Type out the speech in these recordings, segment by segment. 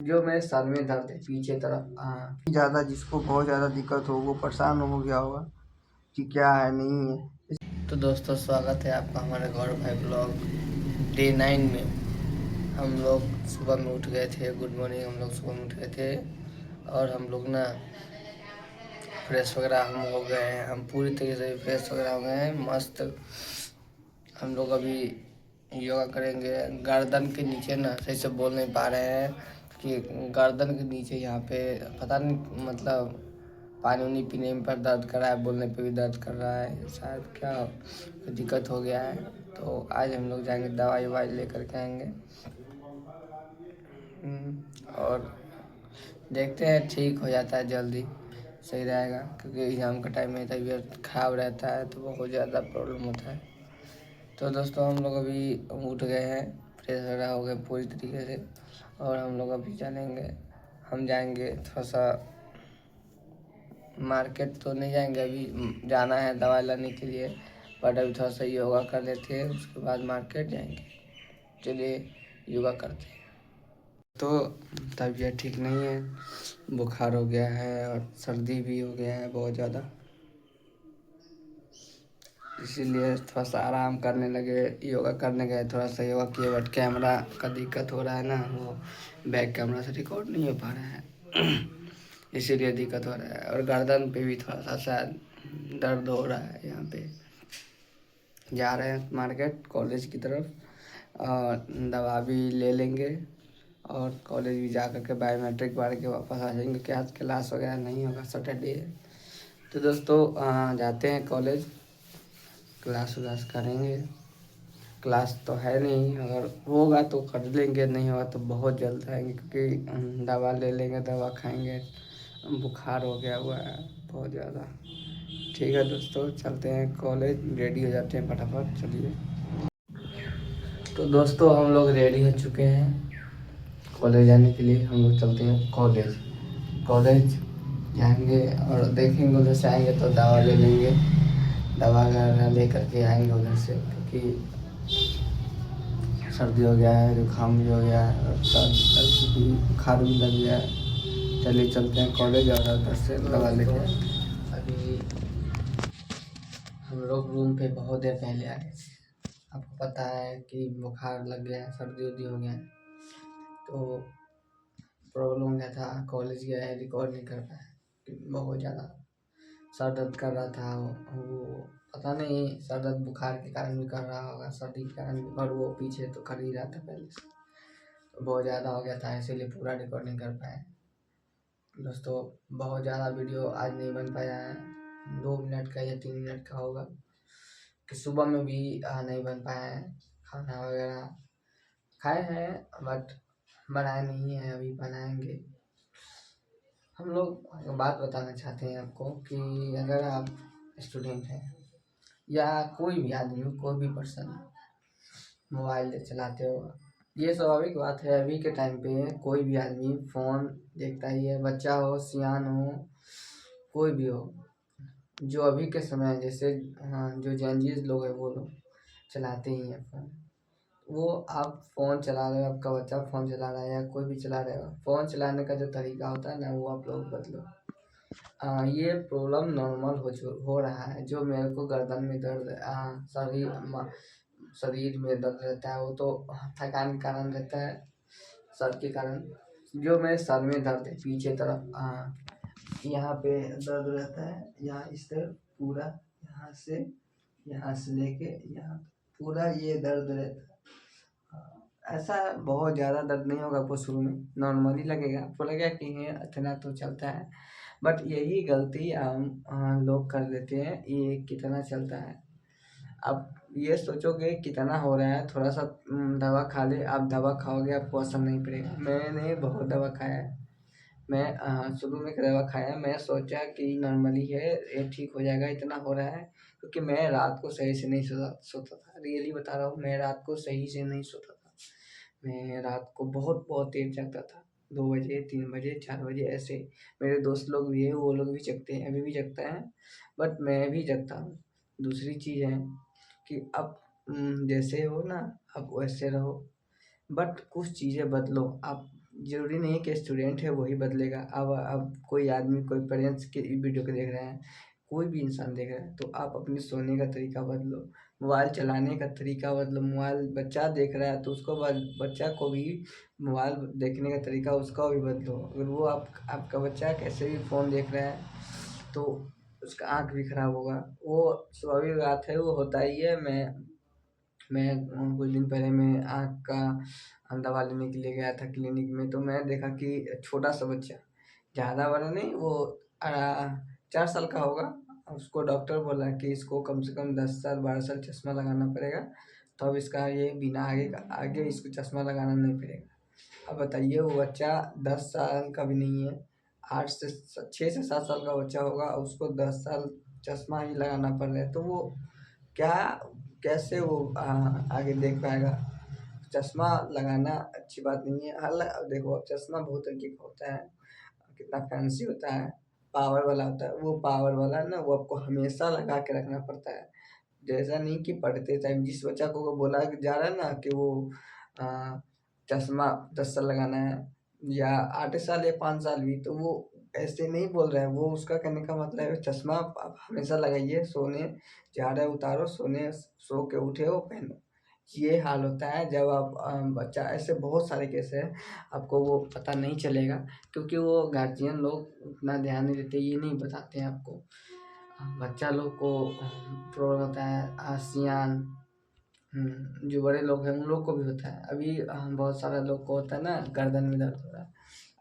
जो मेरे सर में दर्द है पीछे तरफ ज़्यादा, जिसको बहुत ज़्यादा दिक्कत हो वो परेशान हो गया होगा कि क्या है नहीं है। तो दोस्तों स्वागत है आपका हमारे गौरव भाई ब्लॉग डे 9 में। हम लोग सुबह में उठ गए थे, गुड मॉर्निंग। हम लोग सुबह में उठ गए थे और हम लोग ना फ्रेश वगैरह हम हो गए हैं। हम पूरी तरीके से फ्रेश वगैरह हो गए हैं, मस्त। हम लोग अभी योगा करेंगे। गर्दन के नीचे ना सही से बोल नहीं पा रहे हैं कि गर्दन के नीचे यहाँ पे पता नहीं, मतलब पानी उनी पीने में पर दर्द कर रहा है, बोलने पे भी दर्द कर रहा है, शायद क्या दिक्कत हो गया है। तो आज हम लोग जाएंगे, दवाई ववाई लेकर के आएंगे और देखते हैं ठीक हो जाता है जल्दी, सही रहेगा। क्योंकि एग्ज़ाम का टाइम में तबीयत खराब रहता है तो बहुत ज़्यादा प्रॉब्लम होता है। तो दोस्तों हम लोग अभी उठ गए हैं, फ्रेश वगैरह हो गए पूरी तरीके से और हम लोग अभी चलेंगे। हम जाएंगे थोड़ा सा मार्केट, तो नहीं जाएंगे अभी, जाना है दवाई लाने के लिए, बट अभी थोड़ा सा योगा कर लेते हैं, उसके बाद मार्केट जाएंगे। चलिए योगा करते हैं। तो तबीयत ठीक नहीं है, बुखार हो गया है और सर्दी भी हो गया है बहुत ज़्यादा, इसीलिए थोड़ा सा आराम करने लगे। योगा करने गए, थोड़ा सा योगा किए, बट कैमरा का दिक्कत हो रहा है ना, वो बैक कैमरा से रिकॉर्ड नहीं हो पा रहा है इसीलिए दिक्कत हो रहा है। और गर्दन पे भी थोड़ा सा शायद दर्द हो रहा है। यहाँ पे जा रहे हैं मार्केट कॉलेज की तरफ और दवा भी ले लेंगे और कॉलेज भी जा कर के बायोमेट्रिक बार के वापस आ जाएंगे, क्या आज क्लास वगैरह नहीं होगा, सैटरडे है। तो दोस्तों जाते हैं कॉलेज, क्लास व्लास करेंगे। क्लास तो है नहीं, अगर होगा तो कर लेंगे, नहीं होगा तो बहुत जल्द आएंगे, क्योंकि दवा ले लेंगे, दवा खाएंगे। बुखार हो गया हुआ है बहुत ज़्यादा। ठीक है दोस्तों, चलते हैं कॉलेज, रेडी हो जाते हैं फटाफट, चलिए। तो दोस्तों हम लोग रेडी हो चुके हैं कॉलेज जाने के लिए। हम लोग चलते हैं कॉलेज। कॉलेज जाएंगे और देखेंगे, उधर से आएंगे तो दवा ले लेंगे, दवा वगैरह ले करके आएंगे उधर से, क्योंकि सर्दी हो गया है, जुकाम भी हो गया है और सर्दी भी, बुखार भी लग गया है। चलिए चलते हैं कॉलेज और उधर से दवा लेके। अभी हम लोग रूम पे बहुत देर पहले आए, आपको पता है कि बुखार लग गया है, सर्दी उर्दी हो गया है, तो प्रॉब्लम हो गया था। कॉलेज गया है, रिकॉर्ड नहीं कर पाया, बहुत ज़्यादा सर दर्द कर रहा था। वो पता नहीं सर दर्द बुखार के कारण भी कर रहा होगा, सर्दी के कारण भी, और वो पीछे तो कर ही रहा था पहले से, तो बहुत ज़्यादा हो गया था, इसीलिए पूरा रिकॉर्ड नहीं कर पाए। दोस्तों बहुत ज़्यादा वीडियो आज नहीं बन पाया है, 2 मिनट का या 3 मिनट का होगा, कि सुबह में भी नहीं बन पाया है। खाना वगैरह खाए हैं बट बनाए नहीं है, अभी बनाएंगे। हम लोग बात बताना चाहते हैं आपको कि अगर आप स्टूडेंट हैं या कोई भी आदमी, कोई भी पर्सन मोबाइल चलाते हो, ये स्वाभाविक बात है। अभी के टाइम पे कोई भी आदमी फ़ोन देखता ही है, बच्चा हो, सियान हो, कोई भी हो। जो अभी के समय जैसे जो जेनजीज लोग हैं वो लोग चलाते ही हैं फ़ोन। वो आप फ़ोन चला रहे हो, आपका बच्चा फ़ोन चला रहा है या कोई भी चला रहे हो, फ़ोन चलाने का जो तरीका होता है ना, वो आप लोग बदलो। ये प्रॉब्लम नॉर्मल हो रहा है। जो मेरे को गर्दन में दर्द, शरीर में दर्द रहता है, वो तो थकान के कारण रहता है, सर के कारण। जो मेरे सर में दर्द है पीछे तरफ, यहाँ पे दर्द रहता है, यहाँ इस तरफ पूरा, यहाँ से लेके यहाँ पूरा ये दर्द रहता है। ऐसा बहुत ज़्यादा दर्द नहीं होगा आपको, शुरू में नॉर्मली लगेगा, आपको लगेगा कि ये इतना तो चलता है, बट यही गलती हम लोग कर लेते हैं। ये कितना चलता है, अब ये सोचोगे कितना हो रहा है, थोड़ा सा दवा खा ले, आप दवा खाओगे आपको असर नहीं पड़ेगा। मैंने बहुत दवा खाया है, मैं शुरू में एक दवा खाया, मैं सोचा कि नॉर्मली है, ये ठीक हो जाएगा, इतना हो रहा है, क्योंकि मैं रात को सही से नहीं सोता था। रियली बता रहा हूँ, मैं रात को सही से नहीं सोता था। मैं रात को बहुत बहुत देर जगता था, 2 बजे, 3 बजे, 4 बजे ऐसे। मेरे दोस्त लोग भी है, वो लोग भी जगते हैं, अभी भी जगते हैं, बट मैं भी जगता हूँ। दूसरी चीज़ है कि अब जैसे हो ना, अब वैसे रहो, बट कुछ चीज़ें बदलो। आप ज़रूरी नहीं है कि स्टूडेंट है वही बदलेगा। अब कोई आदमी, कोई पेरेंट्स के वीडियो को देख रहे हैं, कोई भी इंसान देख रहा है, तो आप अपने सोने का तरीका बदलो, मोबाइल चलाने का तरीका बदलो। मोबाइल बच्चा देख रहा है तो उसको बच्चा को भी मोबाइल देखने का तरीका उसका भी बदलो। अगर वो आपका बच्चा कैसे भी फ़ोन देख रहा है तो उसका आँख भी खराब होगा। वो स्वाभाविक बात है, वो होता ही है। मैं कुछ दिन पहले मैं आँख का दवा लेने के लिए गया था क्लिनिक में, तो मैं देखा कि छोटा सा बच्चा, ज़्यादा बड़ा नहीं, वो 4 साल का होगा। उसको डॉक्टर बोला कि इसको कम से कम 10 साल 12 साल चश्मा लगाना पड़ेगा, तो अब इसका ये बिना आगे इसको चश्मा लगाना नहीं पड़ेगा। अब बताइए, वो बच्चा 10 साल का भी नहीं है, 6 से 7 साल का बच्चा होगा, उसको 10 साल चश्मा ही लगाना पड़ रहा है, तो वो क्या, कैसे वो आगे देख पाएगा। चश्मा लगाना अच्छी बात नहीं है। हालांकि देखो, अब चश्मा बहुत तरीके का होता है, कितना फैंसी होता है, पावर वाला होता है। वो पावर वाला ना, वो आपको हमेशा लगा के रखना पड़ता है। जैसा नहीं कि पढ़ते टाइम जिस बच्चा को बोला जा रहा है ना कि वो चश्मा 10 साल लगाना है, या 8 साल या 5 साल भी, तो वो ऐसे नहीं बोल रहा है। वो उसका कहने का मतलब है चश्मा आप हमेशा लगाइए, सोने जा रहे उतारो, सोने सो के उठे हो पहनो। ये हाल होता है जब आप बच्चा, ऐसे बहुत सारे केस हैं, आपको वो पता नहीं चलेगा क्योंकि वो गार्जियन लोग उतना ध्यान नहीं देते, ये नहीं बताते हैं आपको। बच्चा लोग को प्रॉब्लम होता है, आसियान, जो बड़े लोग हैं उन लोग को भी होता है। अभी बहुत सारे लोग को होता है ना, गर्दन में दर्द हो रहा है।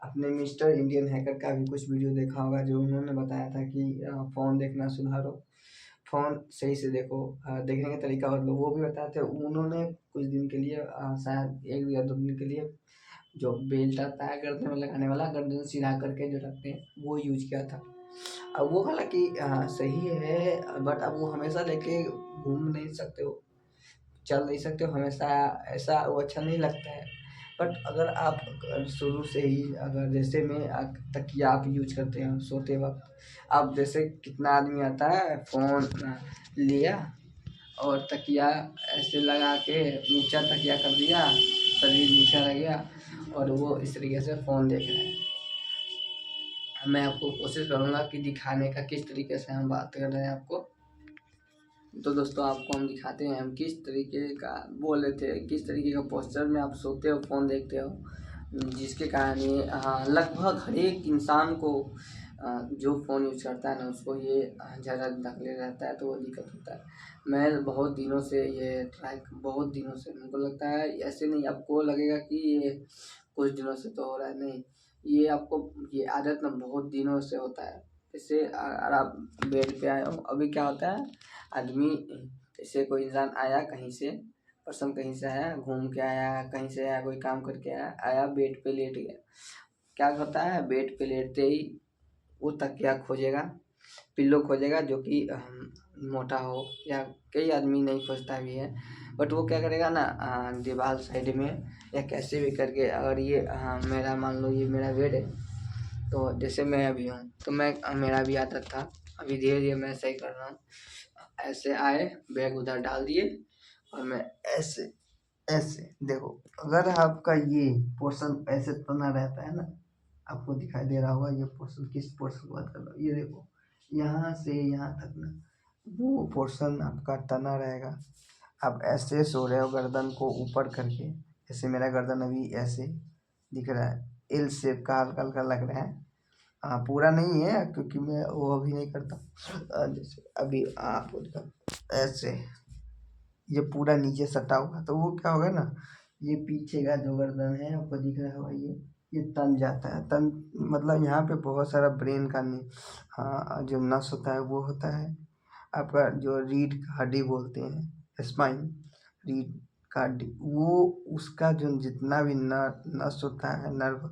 आपने मिस्टर इंडियन हैकर का भी कुछ वीडियो देखा होगा, जो उन्होंने बताया था कि फ़ोन देखना सुधारो, फ़ोन सही से देखो, देखने का तरीका बदलो। वो भी बताए थे उन्होंने कुछ दिन के लिए, शायद 1 या 2 दिन के लिए, जो बेल्ट आता है गर्दन में लगाने वाला, गर्दन सीधा करके जो रखते हैं, वो यूज़ किया था। अब वो हालाँकि सही है, बट अब वो हमेशा लेके घूम नहीं सकते हो, चल नहीं सकते हो हमेशा, ऐसा वो अच्छा नहीं लगता है। बट अगर आप शुरू से ही, अगर जैसे मैं तकिया आप यूज करते हैं सोते वक्त, आप जैसे कितना आदमी आता है, फ़ोन लिया और तकिया ऐसे लगा के नीचा तकिया कर दिया, शरीर नीचा रह गया और वो इस तरीके से फ़ोन देख रहे हैं। मैं आपको कोशिश करूँगा कि दिखाने का किस तरीके से हम बात कर रहे हैं आपको। तो दोस्तों, आपको हम दिखाते हैं हम किस तरीके का बोल रहे थे, किस तरीके का पोस्चर में आप सोते हो, फ़ोन देखते हो, जिसके कारण ये लगभग हर एक इंसान को, जो फ़ोन यूज़ करता है ना, उसको ये ज़्यादा तकलीफ रहता है, तो वो दिक्कत होता है। मैं बहुत दिनों से ये बहुत दिनों से मुझको लगता है, ऐसे नहीं आपको लगेगा कि ये कुछ दिनों से तो हो रहा है, नहीं, ये आपको ये आदत ना बहुत दिनों से होता है। जैसे अगर आप बेड पे आए हो, अभी क्या होता है, आदमी, जैसे कोई इंसान आया कहीं से, पर्सन कहीं से आया, घूम के आया, कहीं से आया, कोई काम करके आया, बेड पे लेट गया। क्या होता है, बेड पे लेटते ही वो तकिया खोजेगा, पिल्लो खोजेगा जो कि मोटा हो, या कई आदमी नहीं खोजता भी है, बट वो क्या करेगा ना, दीवार साइड में या कैसे भी करके, अगर ये मेरा मान लो ये मेरा बेड है, तो जैसे मैं अभी हूँ, तो मेरा भी आदत था, अभी धीरे धीरे मैं सही कर रहा हूँ। ऐसे आए, बैग उधर डाल दिए और मैं ऐसे ऐसे देखो, अगर आपका ये पोर्शन ऐसे तना रहता है ना, आपको दिखाई दे रहा होगा ये पोर्शन, किस पोर्शन की बात कर रहा हूँ, ये देखो, यहाँ से यहाँ तक ना, वो पोर्शन आपका तना रहेगा। आप ऐसे सो रहे हो गर्दन को ऊपर करके, जैसे मेरा गर्दन अभी ऐसे दिख रहा है, एल शेप का हल्का हल्का लग रहा है। पूरा नहीं है क्योंकि मैं वो अभी नहीं करता, जैसे अभी आप ऐसे, ये पूरा नीचे सटा हुआ, तो वो क्या होगा ना, ये पीछे का जो गर्दन है आपको दिख रहा होगा, ये तन जाता है। तन मतलब यहाँ पे बहुत सारा ब्रेन का नहीं, जो नस होता है वो होता है, आपका जो रीढ़ का हड्डी बोलते हैं, स्पाइन, रीढ़ का हड्डी, वो उसका जो जितना भी नस होता है, नर्व,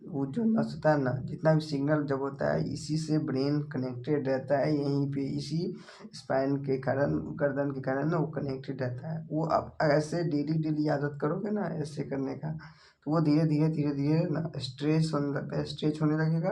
वो जो नस होता है ना, जितना भी सिग्नल जब होता है, इसी से ब्रेन कनेक्टेड रहता है, यहीं पे इसी स्पाइन के कारण, गर्दन के कारण ना वो कनेक्टेड रहता है। वो आप ऐसे डेली आदत करोगे ना ऐसे करने का, तो वो धीरे धीरे ना स्ट्रेच होने लगता है, स्ट्रेच होने लगेगा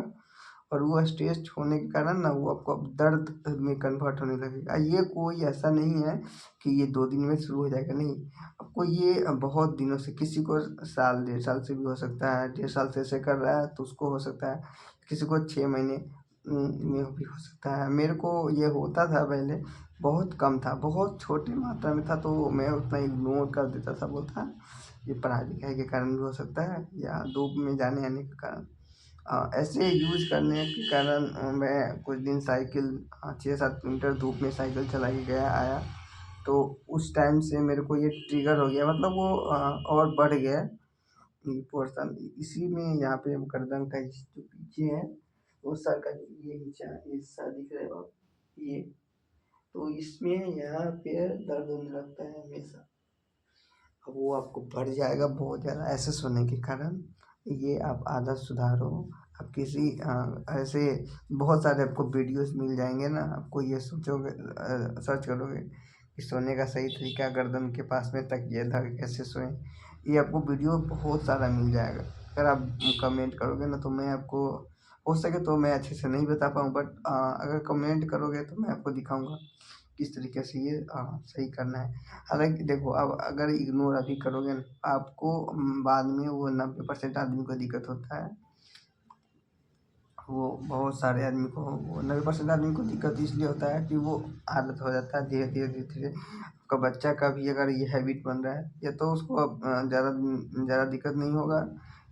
और वो स्ट्रेस होने के कारण ना वो आपको अब दर्द में कन्वर्ट होने लगेगा। ये कोई ऐसा नहीं है कि ये 2 दिन में शुरू हो जाएगा, नहीं। आपको ये बहुत दिनों से, किसी को साल, 1.5 साल से भी हो सकता है, 1.5 साल से ऐसे कर रहा है तो उसको हो सकता है, किसी को 6 महीने में भी हो सकता है। मेरे को ये होता था पहले, बहुत कम था, बहुत छोटी मात्रा में था, तो मैं उतना इग्नोर कर देता था, बोलता ये पढ़ाई लिखाई के कारण भी हो सकता है या धूप में जाने आने के कारण। ऐसे यूज़ करने के कारण मैं कुछ दिन साइकिल 6-7 किलोमीटर धूप में साइकिल चला के गया आया, तो उस टाइम से मेरे को ये ट्रिगर हो गया, मतलब वो और बढ़ गया पोर्शन इसी में। यहाँ पे गर्दन का जो पीछे है वो सर का ये नीचा हिस्सा दिख रहा है, और ये तो इसमें यहाँ पे दर्द होने लगता है हमेशा। अब वो आपको बढ़ जाएगा बहुत ज़्यादा ऐसे सोने के कारण। ये आप आदत सुधारो। आप किसी ऐसे बहुत सारे आपको वीडियोस मिल जाएंगे ना, आपको ये सोचोगे, सर्च करोगे कि सोने का सही तरीका, गर्दन के पास में तकिया धर कैसे सोएं, ये आपको वीडियो बहुत सारा मिल जाएगा। अगर आप कमेंट करोगे ना तो मैं आपको, हो सके तो मैं अच्छे से नहीं बता पाऊँ, बट अगर कमेंट करोगे तो मैं आपको दिखाऊंगा किस तरीके से ये सही करना है। हालाँकि देखो, अब अगर इग्नोर अभी करोगे ना, आपको बाद में वो 90% आदमी को दिक्कत होता है। वो बहुत सारे आदमी को, वो 90% आदमी को दिक्कत इसलिए होता है कि वो आदत हो जाता है धीरे धीरे धीरे धीरे। आपका बच्चा का भी अगर ये हैबिट बन रहा है, या तो उसको अब ज़्यादा दिक्कत नहीं होगा,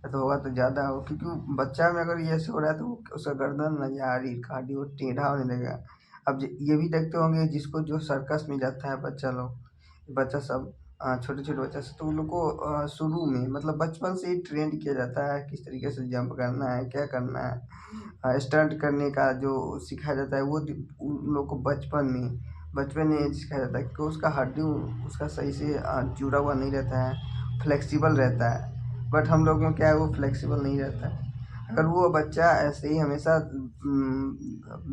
या तो होगा तो ज़्यादा हो, क्योंकि बच्चा में अगर ये ऐसे हो रहा है तो उसका गर्दन ना, या रीढ़ का हड्डी वो टेढ़ा होने लगेगा। अब ये भी देखते होंगे, जिसको जो सर्कस में जाता है बच्चा लोग, बच्चा सब छोटे छोटे बच्चा से, तो उन लोग को शुरू में मतलब बचपन से ही ट्रेंड किया जाता है किस तरीके से जंप करना है, क्या करना है, स्टंट करने का जो सिखाया जाता है, वो उन लोग को बचपन में ये सिखाया जाता है, क्योंकि उसका हड्डी उसका सही से जुड़ा हुआ नहीं रहता है, फ्लेक्सिबल रहता है। बट हम लोग में क्या है, वो फ्लेक्सिबल नहीं रहता है। अगर वो बच्चा ऐसे ही हमेशा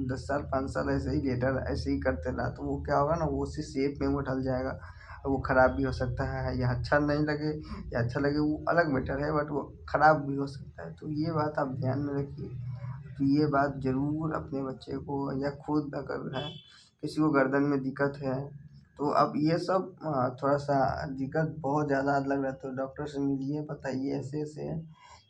10 साल 5 साल ऐसे ही लेटर ऐसे ही करते रहा, तो वो क्या होगा ना, वो उसी शेप में वो ढल जाएगा। वो ख़राब भी हो सकता है, या अच्छा नहीं लगे, या अच्छा लगे वो अलग मैटर है, बट वो ख़राब भी हो सकता है। तो ये बात आप ध्यान में रखिए। तो ये बात ज़रूर अपने बच्चे को, या खुद अगर है किसी को गर्दन में दिक्कत है, तो अब ये सब थोड़ा सा दिक्कत बहुत ज़्यादा लग रहा है तो डॉक्टर से मिलिए, बताइए ऐसे ऐसे है।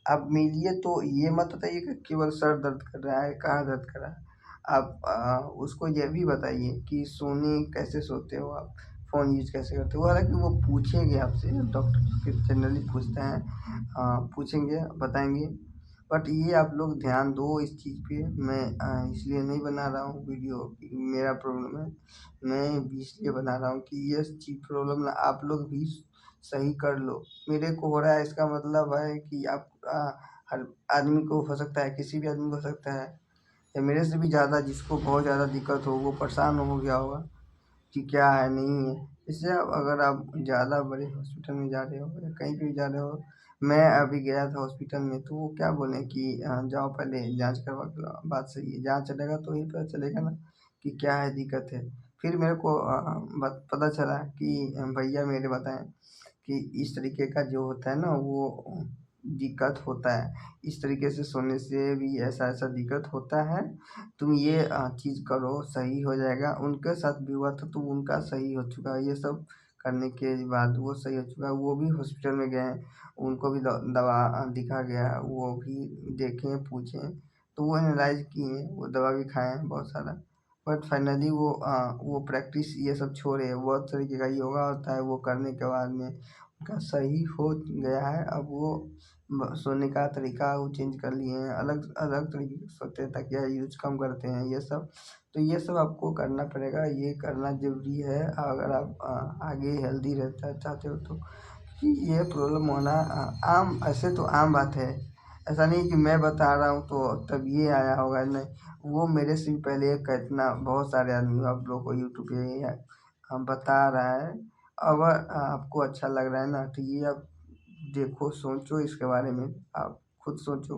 आप मिलिए तो ये मत बताइए कि केवल सर दर्द कर रहा है, कहाँ दर्द कर रहा है। आप उसको ये भी बताइए कि सोने कैसे सोते हो आप, फ़ोन यूज़ कैसे करते हो। हालाँकि वो पूछेंगे आपसे, डॉक्टर फिर जनरली पूछते हैं, पूछेंगे, बताएँगे। बट ये आप लोग ध्यान दो इस चीज़ पे। मैं इसलिए नहीं बना रहा हूँ वीडियो, मेरा प्रॉब्लम है। मैं भी इसलिए बना रहा हूँ कि ये चीज़ प्रॉब्लम ना आप लोग भी सही कर लो। मेरे को हो रहा है, इसका मतलब है कि आप हर आदमी को हो सकता है, किसी भी आदमी को हो सकता है, या मेरे से भी ज़्यादा जिसको बहुत ज़्यादा दिक्कत हो, वो परेशान हो गया होगा कि क्या है, नहीं है। इसलिए अगर आप ज़्यादा बड़े हॉस्पिटल में जा रहे हो या कहीं पे भी जा रहे हो, मैं अभी गया था हॉस्पिटल में, तो वो क्या बोले कि जाओ पहले जांच करवा के लाओ। बात सही है, जांच चलेगा तो ही पता चलेगा ना कि क्या है, दिक्कत है। फिर मेरे को पता चला कि भैया मेरे बताएं कि इस तरीके का जो होता है ना, वो दिक्कत होता है, इस तरीके से सोने से भी ऐसा ऐसा दिक्कत होता है। तुम ये चीज़ करो, सही हो जाएगा। उनके साथ भी हुआ था तो उनका सही हो चुका है, ये सब करने के बाद वो सही हो चुका है। वो भी हॉस्पिटल में गए, उनको भी दवा दिखा गया, वो भी देखें पूछें, तो वो एनालाइज किए, वो दवा भी खाए हैं बहुत सारा। बट फाइनली वो प्रैक्टिस ये सब छोड़े, बहुत तरीके का योगा होता है, वो करने के बाद में उनका सही हो गया है। अब वो सोने का तरीका वो चेंज कर लिए हैं, अलग अलग तरीके से सोते हैं, तकिया यूज कम करते हैं, ये सब। तो ये सब आपको करना पड़ेगा, ये करना ज़रूरी है अगर आप आगे हेल्दी रहना चाहते हो तो। कि ये प्रॉब्लम होना आम, ऐसे तो आम बात है। ऐसा नहीं कि मैं बता रहा हूँ तो तब ये आया होगा, नहीं। वो मेरे से भी पहले कितना बहुत सारे आदमी आप लोगों को यूट्यूब पे बता रहा है। अगर आपको अच्छा लग रहा है ना, तो ये आप देखो, सोचो इसके बारे में, आप खुद सोचो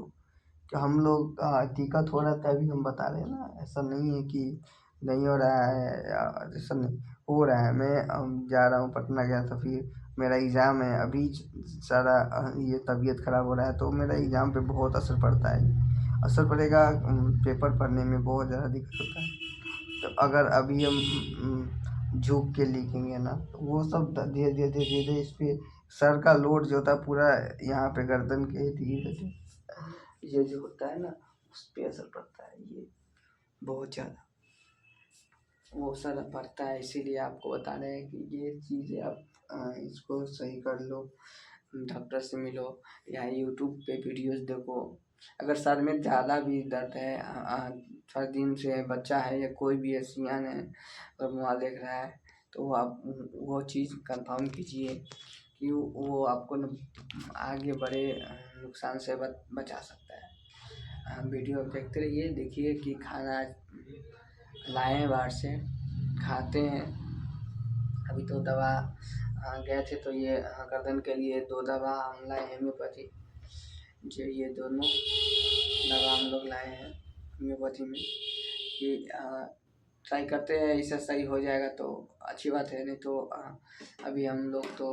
कि हम लोग दिक्कत हो रहा है तभी हम बता रहे हैं ना। ऐसा नहीं है कि नहीं हो रहा है, या ऐसा नहीं हो रहा है। मैं जा रहा हूँ, पटना गया था, फिर मेरा एग्ज़ाम है अभी, सारा ये तबीयत ख़राब हो रहा है, तो मेरा एग्ज़ाम पे बहुत असर पड़ता है। असर पड़ेगा पेपर पढ़ने में बहुत ज़्यादा दिक्कत होता है। तो अगर अभी हम झुक के लिखेंगे ना तो वो सब धीरे धीरे धीरे धीरे इस पे सर का लोड जो होता है पूरा यहाँ पे गर्दन के धीरे धीरे ये जो होता है ना उस पे असर पड़ता है, ये बहुत ज़्यादा वो असर पड़ता है। इसीलिए आपको बता रहे हैं कि ये चीज़ें आप इसको सही कर लो, डॉक्टर से मिलो या यूट्यूब पे वीडियोस देखो। अगर सर में ज़्यादा भी दर्द है, 4 दिन से बच्चा है या कोई भी है सियान है और मोबाइल देख रहा है, तो आप वो चीज़ कंफर्म कीजिए कि वो आपको आगे बड़े नुकसान से बचा सकता है। वीडियो देखते रहिए, देखिए कि खाना लाए हैं बाहर से, खाते हैं। अभी तो दवा गए थे तो ये गर्दन के लिए 2 दवा हम लाए हैं होम्योपैथी, जो ये दोनों दवा हम लोग लाए हैं होम्योपैथी में कि ट्राई करते हैं, इससे सही हो जाएगा तो अच्छी बात है, नहीं तो अभी हम लोग तो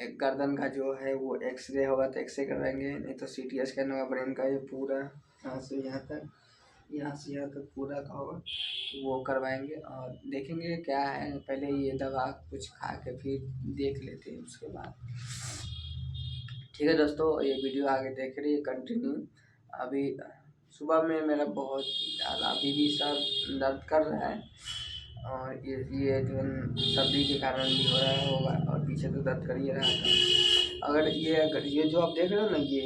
एक गर्दन का जो है वो एक्सरे होगा तो एक्सरे करवाएंगे, नहीं तो CT स्कैन होगा ब्रेन का, ये पूरा यहाँ से यहाँ तक, यहाँ से यहाँ तक पूरा का होगा तो वो करवाएंगे और देखेंगे क्या है। पहले ये दवा कुछ खा के फिर देख लेते हैं उसके बाद। ठीक है दोस्तों, ये वीडियो आगे देख रही है कंटिन्यू। अभी सुबह में मेरा बहुत ज़्यादा अभी भी सर दर्द कर रहा है और ये जो सर्दी के कारण भी हो रहा होगा और पीछे तो दर्द कर ही रहा था। अगर ये जो आप देख रहे हो ना, ये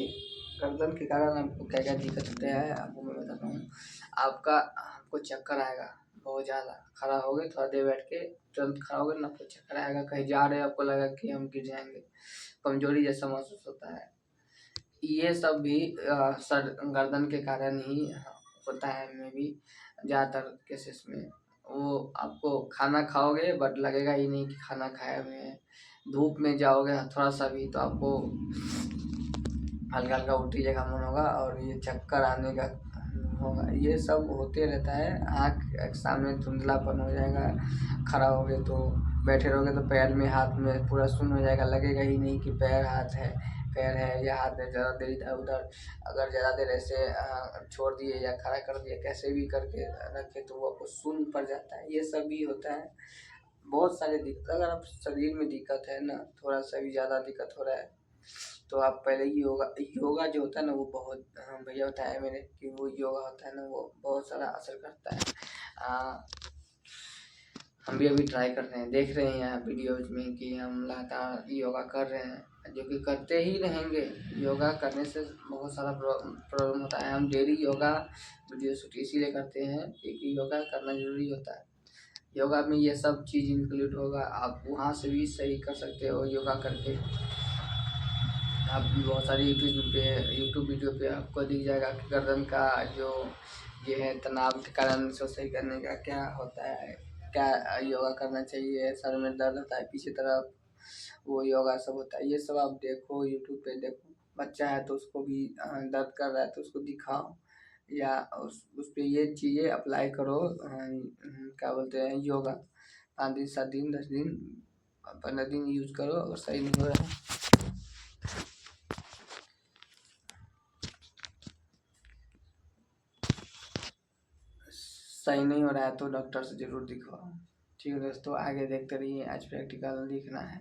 गर्दन के कारण आपको क्या क्या दिक्कत होता है आपको मैं बताता हूँ। आपको चक्कर आएगा बहुत ज़्यादा, खड़ा हो गए थोड़ा देर बैठ के तुरंत खड़ा हो गए ना, आपको चक्कर आएगा, कहीं जा रहे हैं आपको लगा कि हम गिर जाएंगे, कमजोरी जैसा महसूस होता है। ये सब भी सर गर्दन के कारण ही होता है। में भी ज़्यादातर केसेस में वो आपको खाना खाओगे बट लगेगा ही नहीं कि खाना खाए हुए हैं। धूप में जाओगे थोड़ा सा भी तो आपको हल्का हल्का उल्टी जगह मन होगा और ये चक्कर आने का होगा, ये सब होते रहता है। आँख सामने धुंधलापन हो जाएगा, खड़ा हो गए तो, बैठे रहोगे तो पैर में हाथ में पूरा सुन्न हो जाएगा, लगेगा ही नहीं कि पैर है या हाथ है। ज़्यादा देर इधर उधर अगर ज़्यादा देर ऐसे छोड़ दिए या खड़ा कर दिए कैसे भी करके रखे तो वो आपको सुन्न पड़ जाता है। ये सब भी होता है, बहुत सारे दिक्कत। अगर आप शरीर में दिक्कत है ना, थोड़ा सा भी ज़्यादा दिक्कत हो रहा है तो आप पहले योगा जो होता है ना वो बहुत भैया बताया मेरे कि वो योगा होता है ना वो बहुत सारा असर करता है। हम भी अभी ट्राई कर रहे हैं, देख रहे हैं यहाँ वीडियोज में कि हम लगातार योगा कर रहे हैं, जो कि करते ही रहेंगे। योगा करने से बहुत सारा प्रॉब्लम होता है। हम डेली योगा वीडियो शूट इसीलिए करते हैं क्योंकि योगा करना ज़रूरी होता है। योगा में ये सब चीज़ इंक्लूड होगा, आप वहाँ से भी सही कर सकते हो योगा करके। आप बहुत सारी यूट्यूब वीडियो पे आपको दिख जाएगा कि गर्दन का जो ये है तनाव के कारण इसको सही करने का क्या होता है, क्या योगा करना चाहिए। सर में दर्द होता है पीछे तरफ, वो योगा सब होता है। ये सब आप देखो यूट्यूब पे देखो। बच्चा है तो उसको भी दर्द कर रहा है तो उसको दिखाओ या उस पे ये चीज़ें अप्लाई करो। क्या बोलते हैं योगा 5 दिन 7 दिन 10 दिन 15 दिन यूज करो, अगर सही नहीं हो रहा है तो डॉक्टर से ज़रूर दिखवाओ। ठीक है दोस्तों, आगे देखते रहिए, आज प्रैक्टिकल लिखना है।